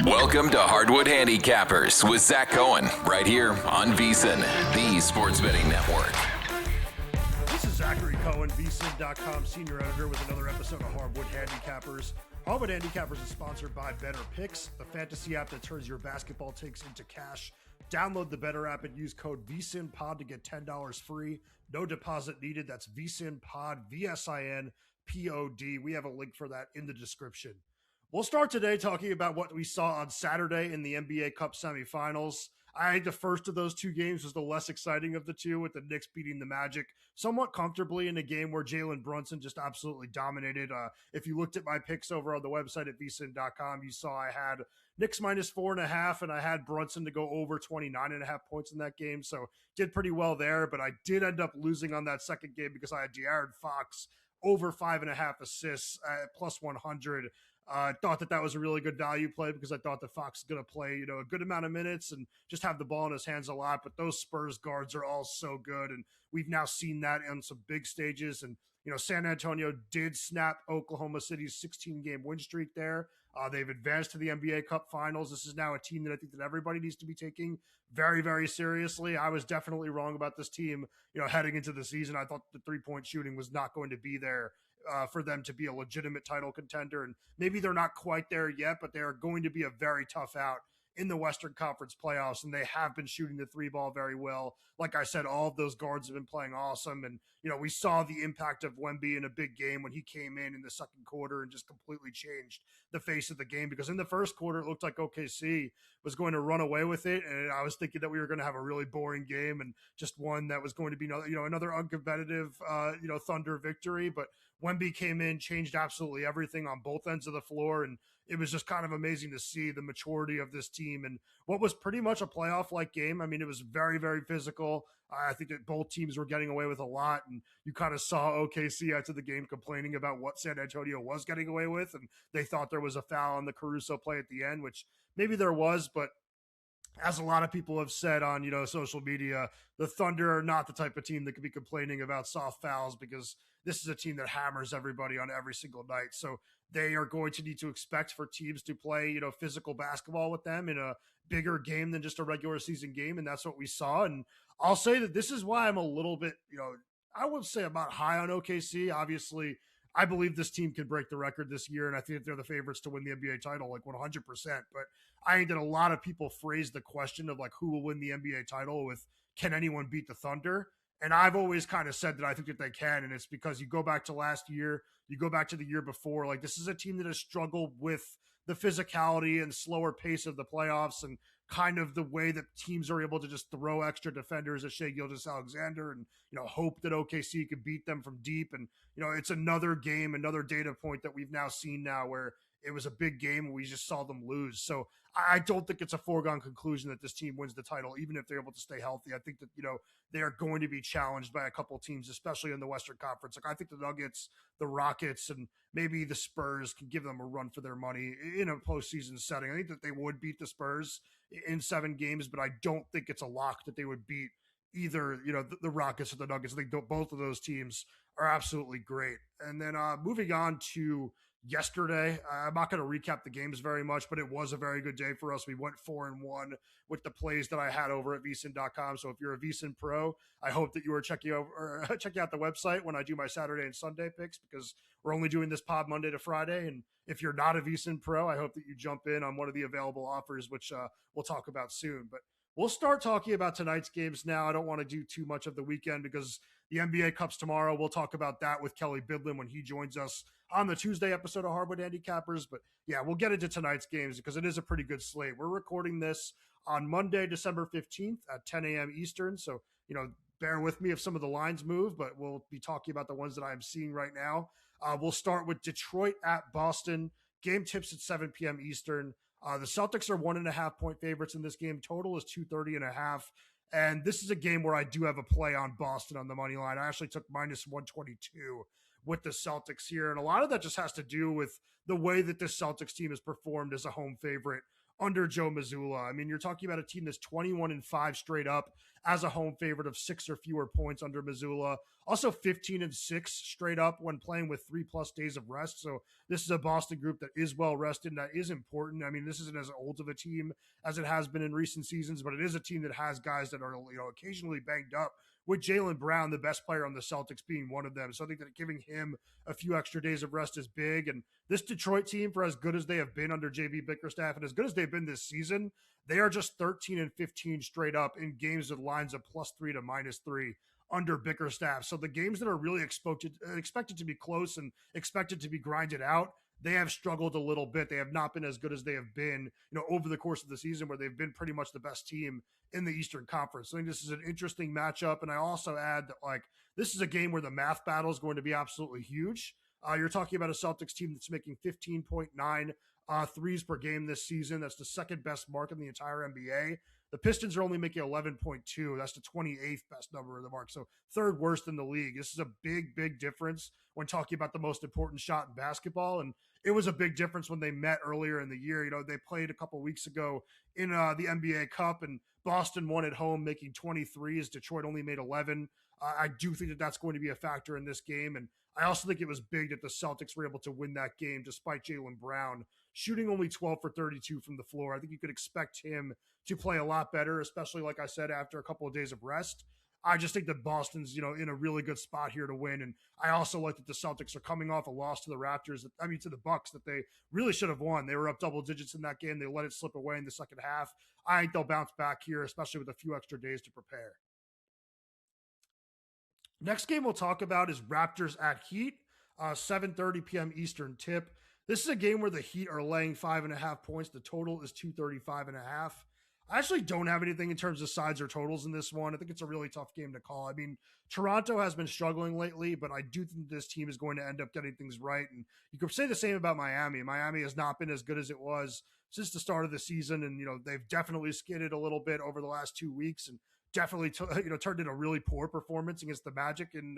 Welcome to Hardwood Handicappers with Zach Cohen, right here on VSiN, the sports betting network. This is Zachary Cohen, VSiN.com senior editor with another episode of Hardwood Handicappers. Hardwood Handicappers is sponsored by Better Picks, the fantasy app that turns your basketball takes into cash. Download the Better app and use code VSiNPod to get $10 free. No deposit needed. That's VSiNPod, VSINPOD. We have a link for that in the description. We'll start today talking about what we saw on Saturday in the NBA Cup semifinals. I think the first of those two games was the less exciting of the two, with the Knicks beating the Magic somewhat comfortably in a game where Jalen Brunson just absolutely dominated. If you looked at my picks over on the website at VSiN.com, you saw I had Knicks minus 4.5, and I had Brunson to go over 29.5 points in that game. So did pretty well there, but I did end up losing on that second game because I had De'Aaron Fox over 5.5 assists at plus 100. Thought that was a really good value play because I thought that Fox is going to play, a good amount of minutes and just have the ball in his hands a lot. But those Spurs guards are all so good, and we've now seen that on some big stages. And San Antonio did snap Oklahoma City's 16-game win streak there. They've advanced to the NBA Cup Finals. This is now a team that I think that everybody needs to be taking very, very seriously. I was definitely wrong about this team. Heading into the season, I thought the three-point shooting was not going to be there for them to be a legitimate title contender. And maybe they're not quite there yet, but they are going to be a very tough out in the Western Conference playoffs, and they have been shooting the three ball very well. Like I said, all of those guards have been playing awesome, and we saw the impact of Wemby in a big game when he came in the second quarter and just completely changed the face of the game, because in the first quarter it looked like OKC was going to run away with it, and I was thinking that we were going to have a really boring game and just one that was going to be another uncompetitive Thunder victory. But Wemby came in, changed absolutely everything on both ends of the floor, and it was just kind of amazing to see the maturity of this team and what was pretty much a playoff-like game. I mean, it was very, very physical. I think that both teams were getting away with a lot, and you kind of saw OKC after the game complaining about what San Antonio was getting away with, and they thought there was a foul on the Caruso play at the end, which maybe there was, but as a lot of people have said on, social media, the Thunder are not the type of team that could be complaining about soft fouls, because this is a team that hammers everybody on every single night. So they are going to need to expect for teams to play, physical basketball with them in a bigger game than just a regular season game. And that's what we saw. And I'll say that this is why I'm a little bit, I would say I'm not high on OKC. Obviously, I believe this team could break the record this year, and I think they're the favorites to win the NBA title, like 100%. But I think that a lot of people phrase the question of, like, who will win the NBA title with, can anyone beat the Thunder? And I've always kind of said that I think that they can, and it's because you go back to last year, you go back to the year before, like, this is a team that has struggled with the physicality and slower pace of the playoffs and kind of the way that teams are able to just throw extra defenders at Shai Gilgeous-Alexander and, hope that OKC could beat them from deep. And, it's another game, another data point that we've now seen now where it was a big game and we just saw them lose. So I don't think it's a foregone conclusion that this team wins the title, even if they're able to stay healthy. I think that, they are going to be challenged by a couple of teams, especially in the Western Conference. Like, I think the Nuggets, the Rockets, and maybe the Spurs can give them a run for their money in a postseason setting. I think that they would beat the Spurs in 7 games, but I don't think it's a lock that they would beat either, the Rockets or the Nuggets. I think both of those teams are absolutely great. And then moving on to yesterday, I'm not going to recap the games very much, but it was a very good day for us. We went 4-1 with the plays that I had over at VSiN.com. So if you're a VSiN pro, I hope that you are checking out the website when I do my Saturday and Sunday picks, because we're only doing this pod Monday to Friday. And if you're not a VSiN pro, I hope that you jump in on one of the available offers, which we'll talk about soon. But we'll start talking about tonight's games now. I don't want to do too much of the weekend because the NBA Cup's tomorrow. We'll talk about that with Kelly Bidlin when he joins us on the Tuesday episode of Hardwood Handicappers. But yeah, we'll get into tonight's games because it is a pretty good slate. We're recording this on Monday, December 15th at 10 a.m. Eastern. So, bear with me if some of the lines move, but we'll be talking about the ones that I'm seeing right now. We'll start with Detroit at Boston. Game tips at 7 p.m. Eastern. The Celtics are 1.5 point favorites in this game. Total is 230.5. And this is a game where I do have a play on Boston on the money line. I actually took minus 122 with the Celtics here. And a lot of that just has to do with the way that this Celtics team has performed as a home favorite under Joe Mazzulla. I mean, you're talking about a team that's 21-5 straight up as a home favorite of 6 or fewer points under Mazzulla. Also 15-6 straight up when playing with 3+ days of rest. So this is a Boston group that is well rested, and that is important. I mean, this isn't as old of a team as it has been in recent seasons, but it is a team that has guys that are, occasionally banged up, with Jaylen Brown, the best player on the Celtics, being one of them. So I think that giving him a few extra days of rest is big. And this Detroit team, for as good as they have been under JB Bickerstaff and as good as they've been this season, they are just 13-15 straight up in games with lines of +3 to -3 under Bickerstaff. So the games that are really expected to be close and expected to be grinded out, they have struggled a little bit. They have not been as good as they have been, over the course of the season, where they've been pretty much the best team in the Eastern Conference. So I think this is an interesting matchup. And I also add that, this is a game where the math battle is going to be absolutely huge. You're talking about a Celtics team that's making 15.9 threes per game this season. That's the second best mark in the entire NBA. The Pistons are only making 11.2. That's the 28th best number of the mark. So third worst in the league. This is a big, big difference when talking about the most important shot in basketball. And it was a big difference when they met earlier in the year. They played a couple weeks ago in the NBA Cup, and Boston won at home, making 23s. Detroit only made 11. I do think that that's going to be a factor in this game. And I also think it was big that the Celtics were able to win that game despite Jaylen Brown shooting only 12 for 32 from the floor. I think you could expect him to play a lot better, especially, like I said, after a couple of days of rest. I just think that Boston's, in a really good spot here to win. And I also like that the Celtics are coming off a loss to the Raptors, to the Bucks, that they really should have won. They were up double digits in that game. They let it slip away in the second half. I think they'll bounce back here, especially with a few extra days to prepare. Next game we'll talk about is Raptors at Heat, 7:30 p.m. Eastern tip. This is a game where the Heat are laying 5.5 points. The total is 235.5. I actually don't have anything in terms of sides or totals in this one. I think it's a really tough game to call. I mean, Toronto has been struggling lately, but I do think this team is going to end up getting things right. And you could say the same about Miami. Miami has not been as good as it was since the start of the season. And, they've definitely skidded a little bit over the last 2 weeks and definitely turned in a really poor performance against the Magic in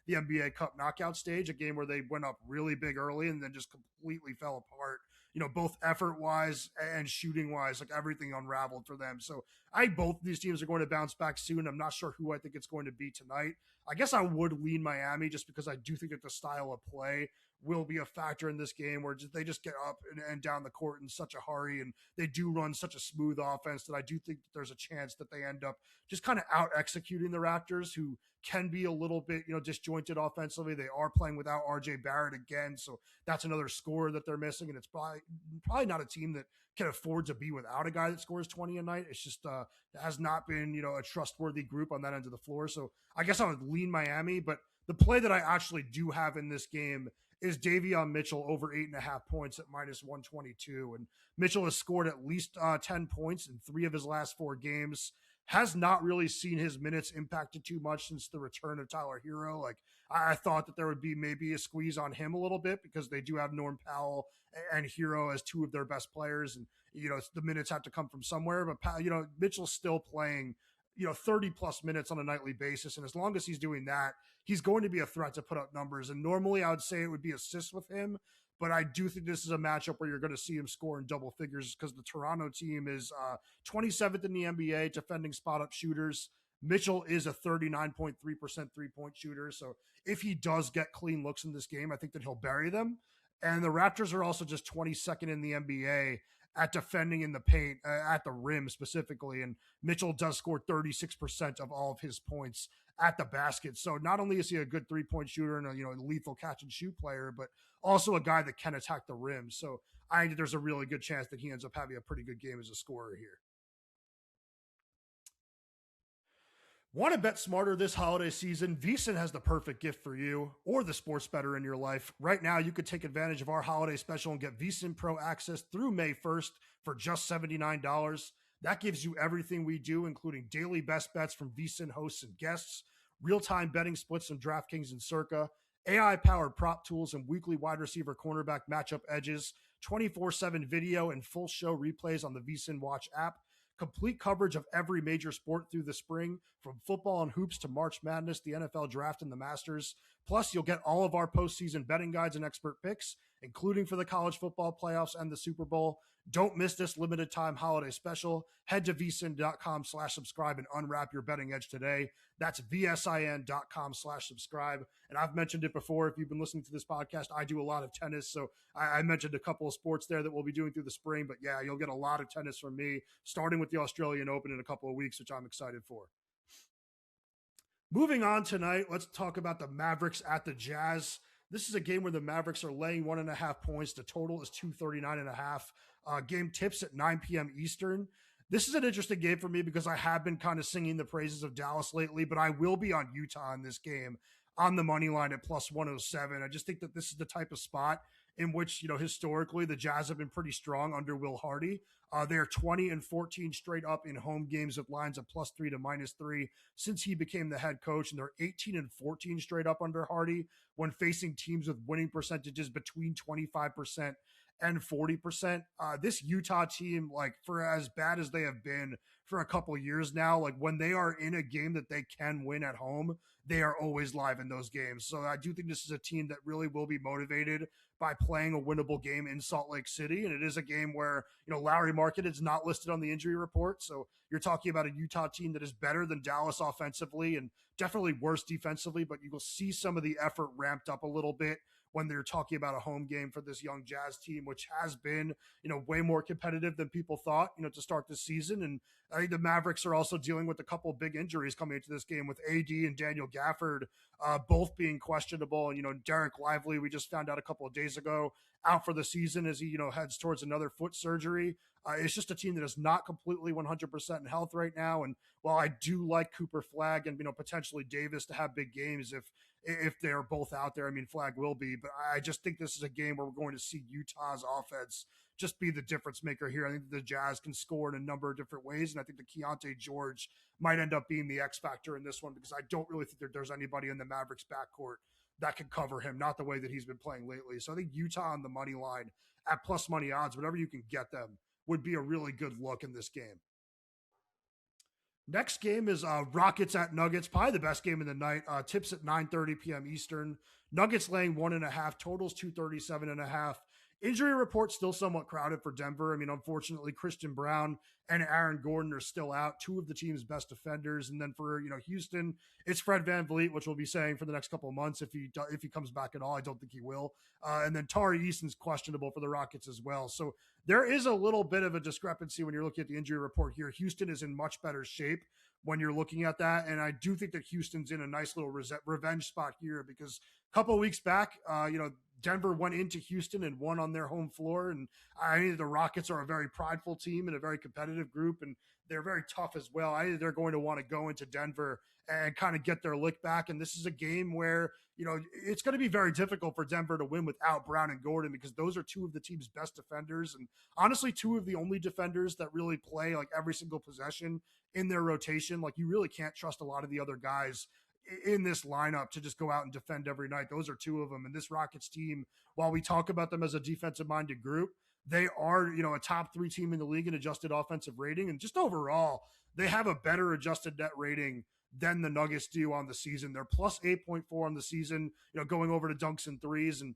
the NBA Cup knockout stage, a game where they went up really big early and then just completely fell apart. Both effort-wise and shooting-wise, everything unraveled for them. So I think both of these teams are going to bounce back soon. I'm not sure who I think it's going to be tonight. I guess I would lean Miami just because I do think that the style of play will be a factor in this game where they just get up and down the court in such a hurry, and they do run such a smooth offense that I do think that there's a chance that they end up just kind of out-executing the Raptors, who can be a little bit, disjointed offensively. They are playing without RJ Barrett again, so that's another scorer that they're missing, and it's probably not a team that can afford to be without a guy that scores 20 a night. It's just has not been, a trustworthy group on that end of the floor. So I guess I would lean Miami, but the play that I actually do have in this game is Davion Mitchell over 8.5 points at -122. And Mitchell has scored at least 10 points in 3 of his last 4 games. Has not really seen his minutes impacted too much since the return of Tyler Hero. I thought that there would be maybe a squeeze on him a little bit because they do have Norm Powell and Hero as 2 of their best players. And, the minutes have to come from somewhere. But, Mitchell's still playing 30 plus minutes on a nightly basis. And as long as he's doing that, he's going to be a threat to put up numbers. And normally I would say it would be assists with him, but I do think this is a matchup where you're going to see him score in double figures because the Toronto team is 27th in the NBA defending spot up shooters. Mitchell is a 39.3% 3-point shooter. So if he does get clean looks in this game, I think that he'll bury them. And the Raptors are also just 22nd in the NBA at defending in the paint, at the rim specifically. And Mitchell does score 36% of all of his points at the basket. So not only is he a good 3-point shooter and a lethal catch and shoot player, but also a guy that can attack the rim. So I think there's a really good chance that he ends up having a pretty good game as a scorer here. Want to bet smarter this holiday season? VSiN has the perfect gift for you or the sports bettor in your life. Right now, you could take advantage of our holiday special and get VSiN Pro access through May 1st for just $79. That gives you everything we do, including daily best bets from VSiN hosts and guests, real-time betting splits from DraftKings and Circa, AI-powered prop tools and weekly wide receiver cornerback matchup edges, 24/7 video and full show replays on the VSiN Watch app, complete coverage of every major sport through the spring, from football and hoops to March Madness, the NFL Draft, and the Masters. Plus, you'll get all of our postseason betting guides and expert picks, including for the college football playoffs and the Super Bowl. Don't miss this limited time holiday special. Head to vsin.com/subscribe and unwrap your betting edge today. That's vsin.com/subscribe. And I've mentioned it before. If you've been listening to this podcast, I do a lot of tennis. So I mentioned a couple of sports there that we'll be doing through the spring. But yeah, you'll get a lot of tennis from me, starting with the Australian Open in a couple of weeks, which I'm excited for. Moving on tonight, let's talk about the Mavericks at the Jazz. This is a game where the Mavericks are laying 1.5 points. The total is 239.5. Game tips at 9 p.m. Eastern. This is an interesting game for me because I have been kind of singing the praises of Dallas lately, but I will be on Utah in this game on the money line at plus 107. I just think that this is the type of spot in which, historically the Jazz have been pretty strong under Will Hardy. They are 20-14 straight up in home games with lines of +3 to -3 since he became the head coach. And they're 18-14 straight up under Hardy when facing teams with winning percentages between 25% and 40%. This Utah team, like, for as bad as they have been for a couple of years now, like, when they are in a game that they can win at home, they are always live in those games. So I do think this is a team that really will be motivated by playing a winnable game in Salt Lake City. And it is a game where, Lauri Markkanen is not listed on the injury report. So you're talking about a Utah team that is better than Dallas offensively and definitely worse defensively, but you will see some of the effort ramped up a little bit when they're talking about a home game for this young Jazz team, which has been, way more competitive than people thought, to start this season. And I think the Mavericks are also dealing with a couple of big injuries coming into this game with AD and Daniel Gafford both being questionable. And, Derek Lively, we just found out a couple of days ago, out for the season as he, heads towards another foot surgery. It's just a team that is not completely 100% in health right now. And while I do like Cooper Flagg and, potentially Davis to have big games if they're both out there, I mean, Flagg will be, but I just think this is a game where we're going to see Utah's offense just be the difference maker here. I think the Jazz can score in a number of different ways, and I think the Keontae George might end up being the X factor in this one because I don't really think that there's anybody in the Mavericks backcourt that can cover him, not the way that he's been playing lately. So I think Utah on the money line at plus money odds, whatever you can get them, would be a really good look in this game. Next game is Rockets at Nuggets, probably the best game of the night. Tips at 9:30 p.m. Eastern. Nuggets laying 1.5, totals 237.5. Injury report still somewhat crowded for Denver. I mean, unfortunately, Christian Brown and Aaron Gordon are still out, two of the team's best defenders. And then for, Houston, it's Fred VanVleet, which we'll be saying for the next couple of months if he comes back at all. I don't think he will. And then Tari Eason's questionable for the Rockets as well. So there is a little bit of a discrepancy when you're looking at the injury report here. Houston is in much better shape when you're looking at that. And I do think that Houston's in a nice little revenge spot here because a couple of weeks back, Denver went into Houston and won on their home floor. And I think the Rockets are a very prideful team and a very competitive group, and they're very tough as well. I think they're going to want to go into Denver and kind of get their lick back. And this is a game where, it's going to be very difficult for Denver to win without Brown and Gordon because those are two of the team's best defenders. And honestly, two of the only defenders that really play like every single possession in their rotation. Like you really can't trust a lot of the other guys in this lineup to just go out and defend every night. Those are two of them. And this Rockets team, while we talk about them as a defensive minded group, they are, a top 3 team in the league in adjusted offensive rating. And just overall, they have a better adjusted net rating than the Nuggets do on the season. They're plus 8.4 on the season, going over to dunks and threes, and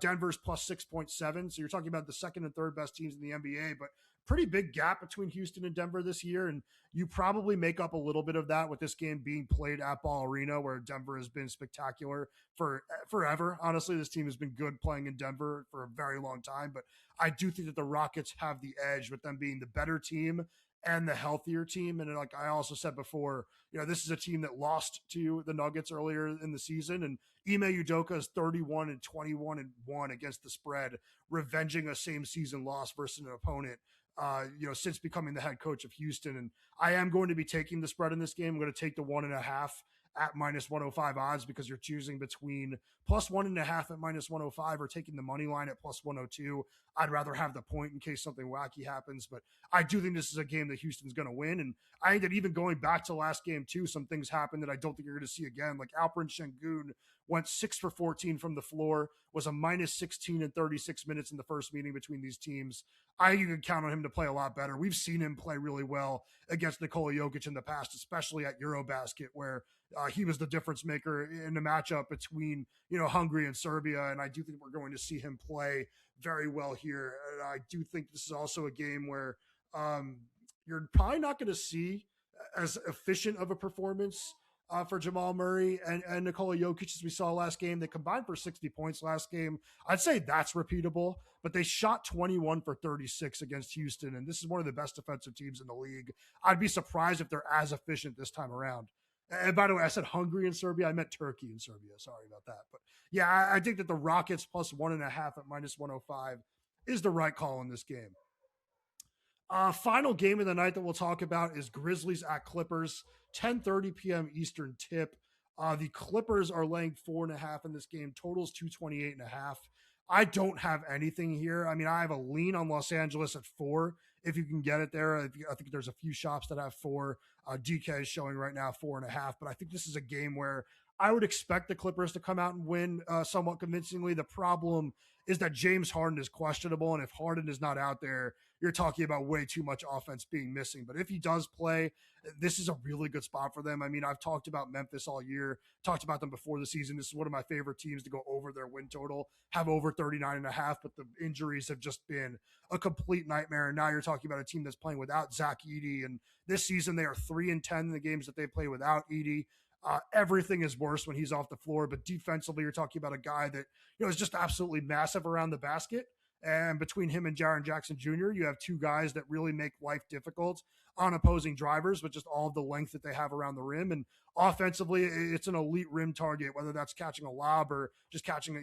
Denver's plus 6.7. So you're talking about the second and third best teams in the NBA, but pretty big gap between Houston and Denver this year. And you probably make up a little bit of that with this game being played at Ball Arena, where Denver has been spectacular for forever. Honestly, this team has been good playing in Denver for a very long time, but I do think that the Rockets have the edge with them being the better team and the healthier team. And like I also said before, this is a team that lost to the Nuggets earlier in the season, and Ime Udoka is 31-21-1 against the spread, revenging a same season loss versus an opponent, since becoming the head coach of Houston. And I am going to be taking the spread in this game. I'm going to take the 1.5 at minus 105 odds because you're choosing between plus 1.5 at minus 105 or taking the money line at plus 102. I'd rather have the point in case something wacky happens, but I do think this is a game that Houston's going to win. And I think that even going back to last game too, some things happened that I don't think you're going to see again. Like Alperen Sengun went 6 for 14 from the floor, was a minus 16 in 36 minutes in the first meeting between these teams. I think you can count on him to play a lot better. We've seen him play really well against Nikola Jokic in the past, especially at Eurobasket, where he was the difference maker in the matchup between, Hungary and Serbia. And I do think we're going to see him play very well here. And I do think this is also a game where you're probably not going to see as efficient of a performance for Jamal Murray and Nikola Jokic as we saw last game. They combined for 60 points last game. I'd say that's repeatable, but they shot 21 for 36 against Houston, and this is one of the best defensive teams in the league. I'd be surprised if they're as efficient this time around. And by the way, I said Hungary and Serbia. I meant Turkey and Serbia. Sorry about that. But yeah, I think that the Rockets plus 1.5 at minus 105 is the right call in this game. Final game of the night that we'll talk about is Grizzlies at Clippers, 10:30 p.m. Eastern tip. The Clippers are laying 4.5 in this game. Totals 228.5. I don't have anything here. I mean, I have a lean on Los Angeles at 4 if you can get it there. I think there's a few shops that have 4. DK is showing right now 4.5, but I think this is a game where I would expect the Clippers to come out and win somewhat convincingly. The problem is that James Harden is questionable, and if Harden is not out there, you're talking about way too much offense being missing. But if he does play, this is a really good spot for them. I mean, I've talked about Memphis all year, talked about them before the season. This is one of my favorite teams to go over their win total, have over 39.5, but the injuries have just been a complete nightmare. And now you're talking about a team that's playing without Zach Edey, and this season they are 3-10 in the games that they play without Edey. Everything is worse when he's off the floor, but defensively, you're talking about a guy that is just absolutely massive around the basket. And between him and Jaren Jackson Jr., you have two guys that really make life difficult on opposing drivers with just all of the length that they have around the rim. And offensively, it's an elite rim target, whether that's catching a lob or just catching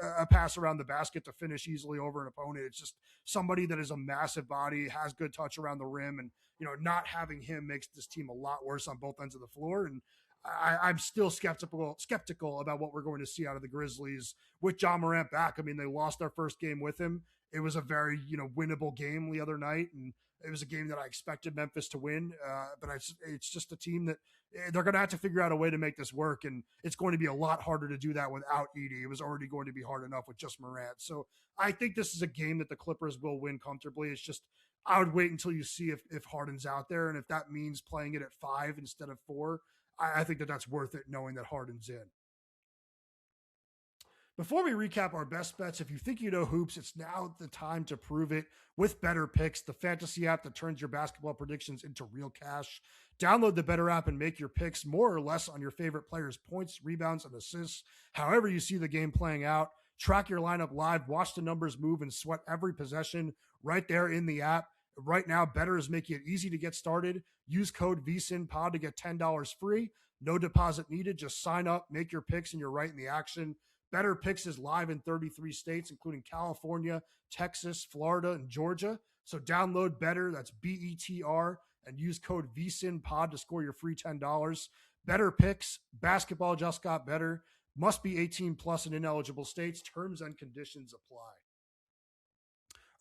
a pass around the basket to finish easily over an opponent. It's just somebody that is a massive body, has good touch around the rim, and not having him makes this team a lot worse on both ends of the floor. And I'm still skeptical about what we're going to see out of the Grizzlies with Ja Morant back. I mean, they lost their first game with him. It was a very, winnable game the other night, and it was a game that I expected Memphis to win. But it's just a team that they're going to have to figure out a way to make this work, and it's going to be a lot harder to do that without Edey. It was already going to be hard enough with just Morant. So I think this is a game that the Clippers will win comfortably. It's just I would wait until you see if Harden's out there, and if that means playing it at 5 instead of 4, I think that's worth it knowing that Harden's in. Before we recap our best bets, if you think you know hoops, it's now the time to prove it with Better Picks, the fantasy app that turns your basketball predictions into real cash. Download the Better app and make your picks more or less on your favorite players' points, rebounds, and assists, however you see the game playing out. Track your lineup live, watch the numbers move, and sweat every possession right there in the app. Right now, Better is making it easy to get started. Use code VSiNPOD to get $10 free. No deposit needed. Just sign up, make your picks, and you're right in the action. Better Picks is live in 33 states, including California, Texas, Florida, and Georgia. So download Better, that's BETR, and use code VSiNPOD to score your free $10. Better Picks, basketball just got better. Must be 18 plus in ineligible states. Terms and conditions apply.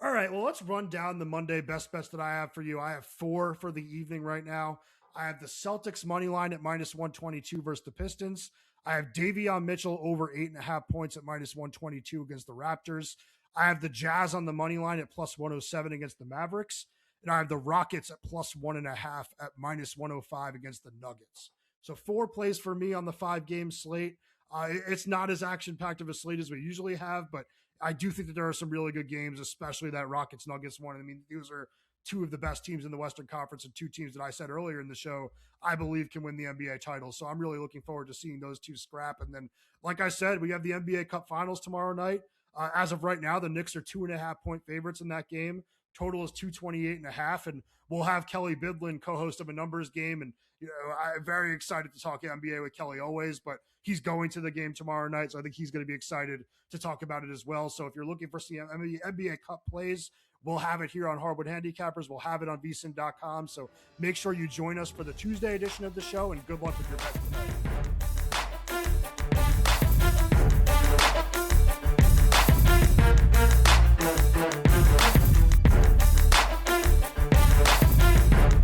All right, well, let's run down the Monday best bets that I have for you. I have 4 for the evening right now. I have the Celtics money line at minus 122 versus the Pistons. I have Davion Mitchell over 8.5 points at minus 122 against the Raptors. I have the Jazz on the money line at plus 107 against the Mavericks. And I have the Rockets at plus 1.5 at minus 105 against the Nuggets. So 4 plays for me on the 5-game slate. It's not as action-packed of a slate as we usually have, but I do think that there are some really good games, especially that Rockets-Nuggets one. I mean, these are 2 of the best teams in the Western Conference and 2 teams that I said earlier in the show I believe can win the NBA title. So I'm really looking forward to seeing those 2 scrap. And then, like I said, we have the NBA Cup Finals tomorrow night. As of right now, the Knicks are 2.5-point favorites in that game. Total is 228.5, and we'll have Kelly Bidlin, co-host of a numbers game. And I'm very excited to talk NBA with Kelly always, but he's going to the game tomorrow night, so I think he's going to be excited to talk about it as well. So if you're looking for some NBA Cup plays, we'll have it here on Hardwood Handicappers. We'll have it on VSiN.com. So make sure you join us for the Tuesday edition of the show, and good luck with your bets tonight.